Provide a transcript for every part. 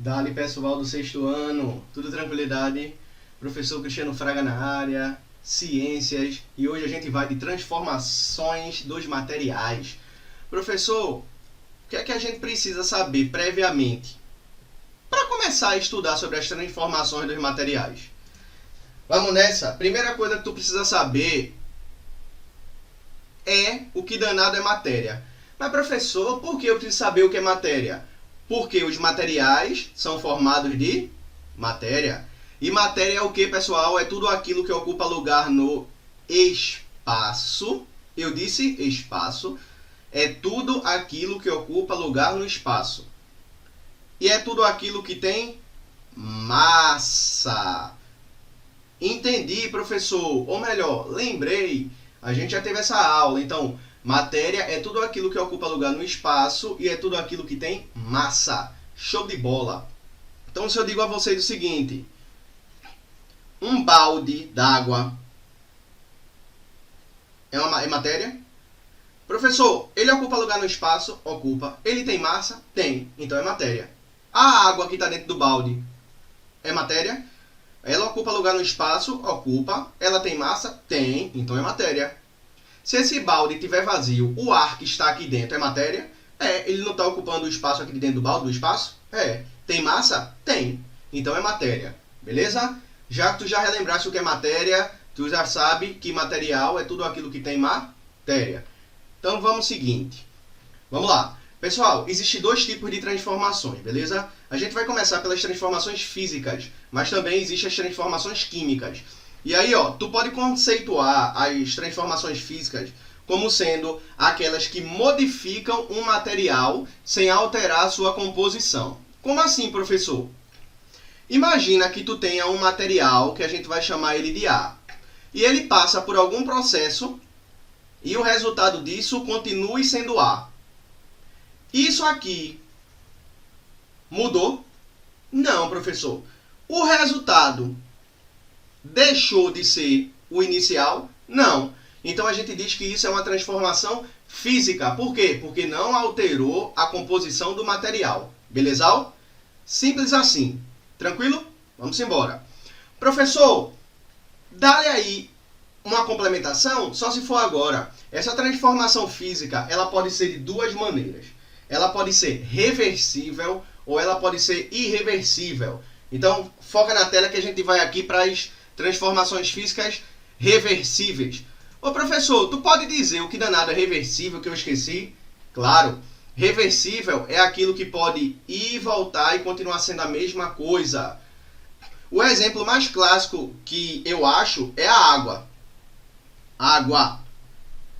Dali pessoal do sexto ano, tudo tranquilidade? Professor Cristiano Fraga na área, ciências, e hoje a gente vai de transformações dos materiais. Professor, o que é que a gente precisa saber previamente para começar a estudar sobre as transformações dos materiais? Vamos nessa? Primeira coisa que tu precisa saber é o que danado é matéria. Mas professor, por que eu preciso saber o que é matéria? Porque os materiais são formados de matéria. E matéria é o que, pessoal? É tudo aquilo que ocupa lugar no espaço. Eu disse espaço. É tudo aquilo que ocupa lugar no espaço. E é tudo aquilo que tem massa. Entendi, professor. Ou melhor, lembrei. A gente já teve essa aula. Então, matéria é tudo aquilo que ocupa lugar no espaço e é tudo aquilo que tem massa. Show de bola. Então, se eu digo a vocês o seguinte: um balde d'água é matéria? Professor, ele ocupa lugar no espaço? Ocupa. Ele tem massa? Tem. Então é matéria. A água que está dentro do balde é matéria? Ela ocupa lugar no espaço? Ocupa. Ela tem massa? Tem. Então é matéria. Se esse balde estiver vazio, o ar que está aqui dentro é matéria? É. Ele não está ocupando o espaço aqui dentro do balde, do espaço? É. Tem massa? Tem. Então é matéria. Beleza? Já que tu já relembraste o que é matéria, tu já sabe que material é tudo aquilo que tem matéria. Então vamos ao seguinte. Vamos lá. Pessoal, existem dois tipos de transformações, beleza? A gente vai começar pelas transformações físicas, mas também existem as transformações químicas. E aí, ó, tu pode conceituar as transformações físicas como sendo aquelas que modificam um material sem alterar a sua composição. Como assim, professor? Imagina que tu tenha um material que a gente vai chamar ele de A. E ele passa por algum processo e o resultado disso continue sendo A. Isso aqui mudou? Não, professor. O resultado deixou de ser o inicial? Não. Então a gente diz que isso é uma transformação física. Por quê? Porque não alterou a composição do material. Beleza? Simples assim. Tranquilo? Vamos embora. Professor, dá-lhe aí uma complementação só se for agora. Essa transformação física, ela pode ser de duas maneiras. Ela pode ser reversível ou ela pode ser irreversível. Então, foca na tela que a gente vai aqui para as transformações físicas reversíveis. Ô professor, tu pode dizer o que danado é reversível que eu esqueci? Claro, reversível é aquilo que pode ir e voltar e continuar sendo a mesma coisa. O exemplo mais clássico que eu acho é a água. Água.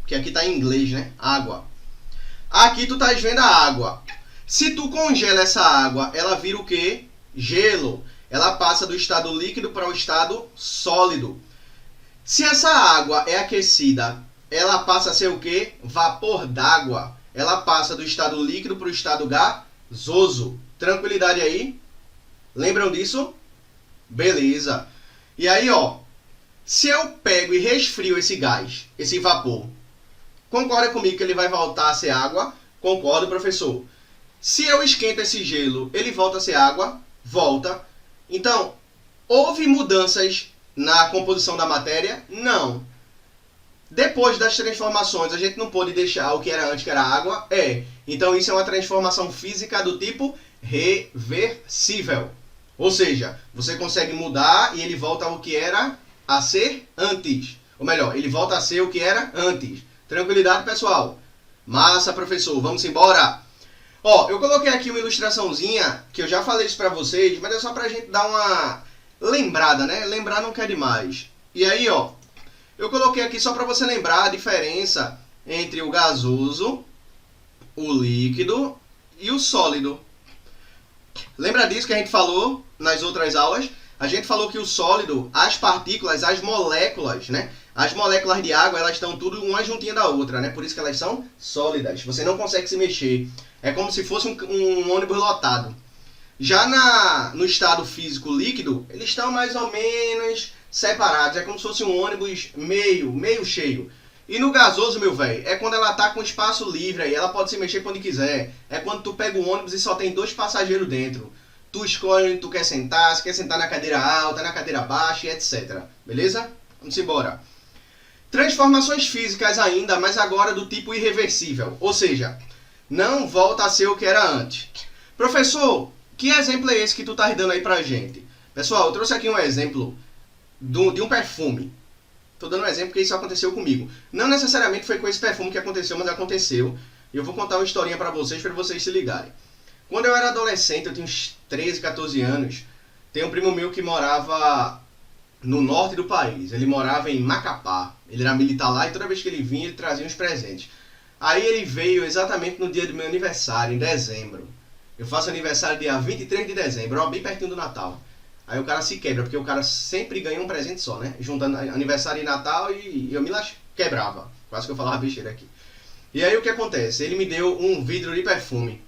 Que aqui está em inglês, né? Água. Aqui tu estás vendo a água. Se tu congela essa água, ela vira o quê? Gelo. Ela passa do estado líquido para o estado sólido. Se essa água é aquecida, ela passa a ser o quê? Vapor d'água. Ela passa do estado líquido para o estado gasoso. Tranquilidade aí? Lembram disso? Beleza. E aí, ó. Se eu pego e resfrio esse gás, esse vapor, concorda comigo que ele vai voltar a ser água? Concordo, professor. Se eu esquento esse gelo, ele volta a ser água? Volta. Então, houve mudanças na composição da matéria? Não. Depois das transformações, a gente não pode deixar o que era antes, que era água? É. Então, isso é uma transformação física do tipo reversível. Ou seja, você consegue mudar e ele volta ao que era a ser antes. Ou melhor, ele volta a ser o que era antes. Tranquilidade, pessoal? Massa, professor. Vamos embora? Ó, eu coloquei aqui uma ilustraçãozinha, que eu já falei isso pra vocês, mas é só pra gente dar uma lembrada, né? Lembrar não quer demais. E aí, ó, eu coloquei aqui só pra você lembrar a diferença entre o gasoso, o líquido e o sólido. Lembra disso que a gente falou nas outras aulas? A gente falou que o sólido, as partículas, as moléculas, né? As moléculas de água, elas estão tudo uma juntinha da outra, né? Por isso que elas são sólidas. Você não consegue se mexer. É como se fosse um ônibus lotado. Já no estado físico líquido, eles estão mais ou menos separados. É como se fosse um ônibus meio cheio. E no gasoso, meu velho, é quando ela tá com espaço livre aí. Ela pode se mexer quando quiser. É quando tu pega o ônibus e só tem 2 passageiros dentro. Tu escolhe onde tu quer sentar, se quer sentar na cadeira alta, na cadeira baixa, etc. Beleza? Vamos embora. Transformações físicas ainda, mas agora do tipo irreversível. Ou seja, não volta a ser o que era antes. Professor, que exemplo é esse que tu tá dando aí pra gente? Pessoal, eu trouxe aqui um exemplo de um perfume. Tô dando um exemplo porque isso aconteceu comigo. Não necessariamente foi com esse perfume que aconteceu, mas aconteceu. E eu vou contar uma historinha pra vocês se ligarem. Quando eu era adolescente, eu tinha uns 13, 14 anos, tem um primo meu que morava no norte do país. Ele morava em Macapá. Ele era militar lá e toda vez que ele vinha, ele trazia uns presentes. Aí ele veio exatamente no dia do meu aniversário, em dezembro. Eu faço aniversário dia 23 de dezembro, ó, bem pertinho do Natal. Aí o cara se quebra, porque o cara sempre ganha um presente só, né? Juntando aniversário e Natal e eu me quebrava. Quase que eu falava besteira aqui. E aí o que acontece? Ele me deu um vidro de perfume.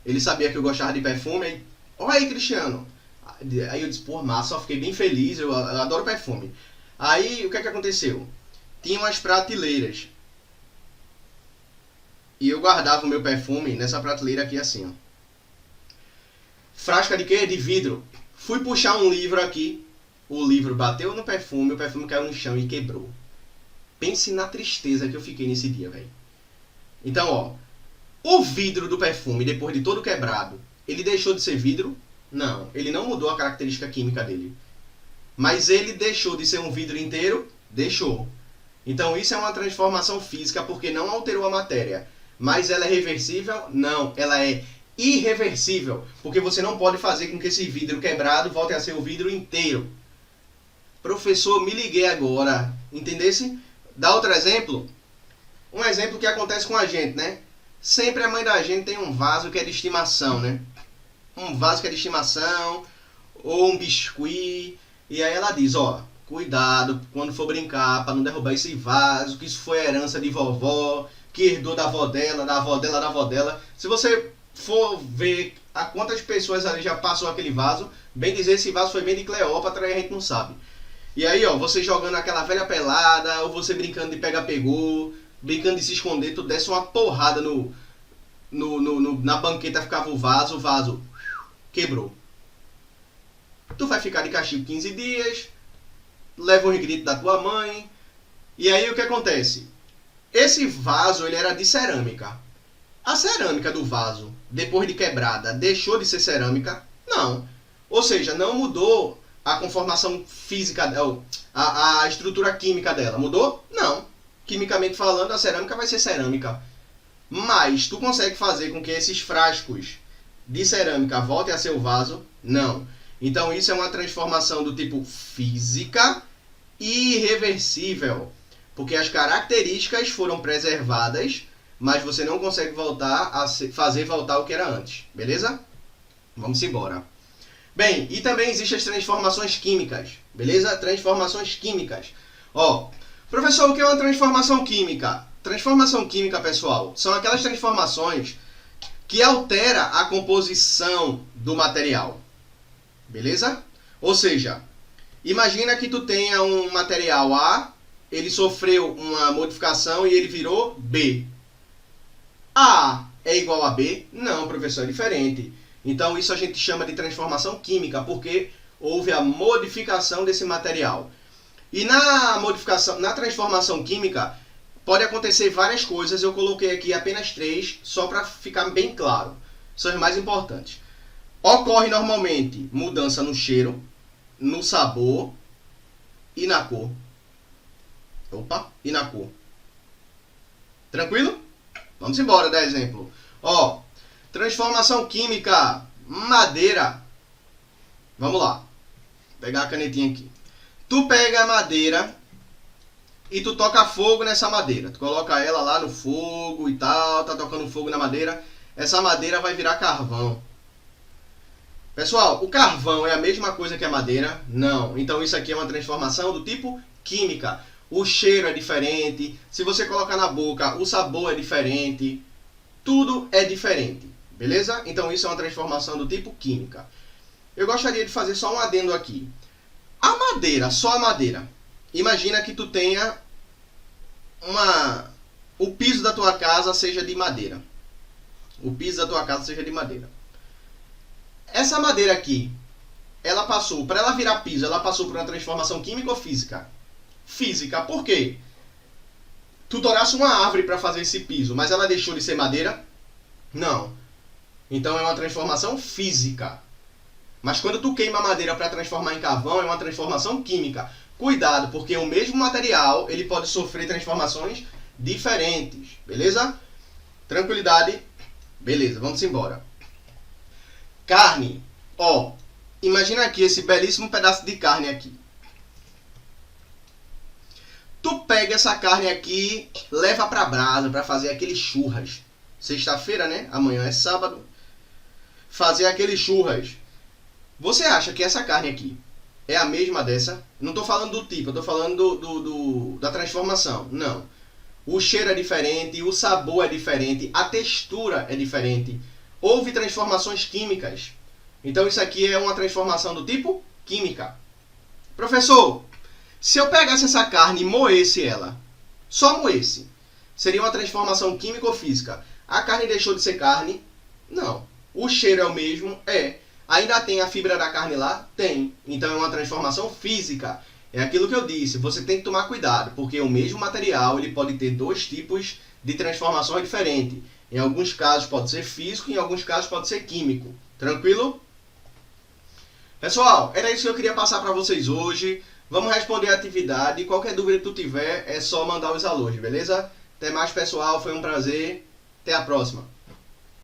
Ele sabia que eu gostava de perfume, aí, olha aí, Cristiano. Aí eu disse, pô, massa, eu fiquei bem feliz, eu adoro perfume. Aí o que aconteceu? Tinha umas prateleiras. E eu guardava o meu perfume nessa prateleira aqui assim, ó. Frasca de quê? De vidro. Fui puxar um livro aqui. O livro bateu no perfume, o perfume caiu no chão e quebrou. Pense na tristeza que eu fiquei nesse dia, velho. Então, ó. O vidro do perfume, depois de todo quebrado, ele deixou de ser vidro? Não. Ele não mudou a característica química dele. Mas ele deixou de ser um vidro inteiro? Deixou. Então isso é uma transformação física porque não alterou a matéria. Mas ela é reversível? Não. Ela é irreversível. Porque você não pode fazer com que esse vidro quebrado volte a ser o vidro inteiro. Professor, me liguei agora. Entendesse? Dá outro exemplo? Um exemplo que acontece com a gente, né? Sempre a mãe da gente tem um vaso que é de estimação, né? Um vaso que é de estimação, ou um biscuit. E aí ela diz, ó, cuidado quando for brincar, para não derrubar esse vaso, que isso foi herança de vovó, que herdou da avó dela, da avó dela, da avó dela. Se você for ver a quantas pessoas ali já passou aquele vaso, bem dizer, esse vaso foi bem de Cleópatra e a gente não sabe. E aí, ó, você jogando aquela velha pelada, ou você brincando de pega-pegou, brincando de se esconder, tu desce uma porrada na banqueta, ficava o vaso quebrou. Tu vai ficar de castigo 15 dias, leva um grito da tua mãe, e aí o que acontece? Esse vaso, ele era de cerâmica. A cerâmica do vaso, depois de quebrada, deixou de ser cerâmica? Não. Ou seja, não mudou a conformação física dela, a estrutura química dela. Mudou? Não. Quimicamente falando, a cerâmica vai ser cerâmica. Mas tu consegue fazer com que esses frascos de cerâmica voltem a ser o vaso? Não. Então isso é uma transformação do tipo física irreversível. Porque as características foram preservadas, mas você não consegue voltar a fazer voltar o que era antes. Beleza? Vamos embora. Bem, e também existem as transformações químicas. Beleza? Transformações químicas. Ó, professor, o que é uma transformação química? Transformação química, pessoal, são aquelas transformações que altera a composição do material. Beleza? Ou seja, imagina que tu tenha um material A, ele sofreu uma modificação e ele virou B. A é igual a B? Não, professor, é diferente. Então isso a gente chama de transformação química, porque houve a modificação desse material. E na transformação química, pode acontecer várias coisas. Eu coloquei aqui apenas 3, só para ficar bem claro. São as mais importantes. Ocorre normalmente mudança no cheiro, no sabor e na cor. E na cor. Tranquilo? Vamos embora, dar exemplo. Ó, transformação química, madeira. Vamos lá. Vou pegar a canetinha aqui. Tu pega a madeira e tu toca fogo nessa madeira. Tu coloca ela lá no fogo e tal, tá tocando fogo na madeira. Essa madeira vai virar carvão. Pessoal, o carvão é a mesma coisa que a madeira? Não. Então isso aqui é uma transformação do tipo química. O cheiro é diferente. Se você colocar na boca, o sabor é diferente. Tudo é diferente. Beleza? Então isso é uma transformação do tipo química. Eu gostaria de fazer só um adendo aqui. A madeira, só a madeira. Imagina que tu tenha o piso da tua casa seja de madeira. O piso da tua casa seja de madeira. Essa madeira aqui, ela passou, para ela virar piso, ela passou por uma transformação química ou física? Física. Por quê? Tu dourasse uma árvore para fazer esse piso, mas ela deixou de ser madeira? Não. Então é uma transformação física. Mas quando tu queima a madeira para transformar em carvão, é uma transformação química. Cuidado, porque o mesmo material ele pode sofrer transformações diferentes. Beleza? Tranquilidade? Beleza, vamos embora. Carne. Ó, imagina aqui esse belíssimo pedaço de carne aqui. Tu pega essa carne aqui, leva pra brasa para fazer aqueles churras. Sexta-feira, né? Amanhã é sábado. Fazer aqueles churras. Você acha que essa carne aqui é a mesma dessa? Não tô falando do tipo, eu tô falando da transformação. Não. O cheiro é diferente, o sabor é diferente, a textura é diferente. Houve transformações químicas. Então isso aqui é uma transformação do tipo química. Professor, se eu pegasse essa carne e moesse ela, só moesse, seria uma transformação química ou física? A carne deixou de ser carne? Não. O cheiro é o mesmo? É. Ainda tem a fibra da carne lá? Tem. Então é uma transformação física. É aquilo que eu disse, você tem que tomar cuidado, porque o mesmo material ele pode ter dois tipos de transformações diferentes. Em alguns casos pode ser físico, em alguns casos pode ser químico. Tranquilo? Pessoal, era isso que eu queria passar para vocês hoje. Vamos responder a atividade. Qualquer dúvida que tu tiver, é só mandar os alôs, beleza? Até mais, pessoal. Foi um prazer. Até a próxima.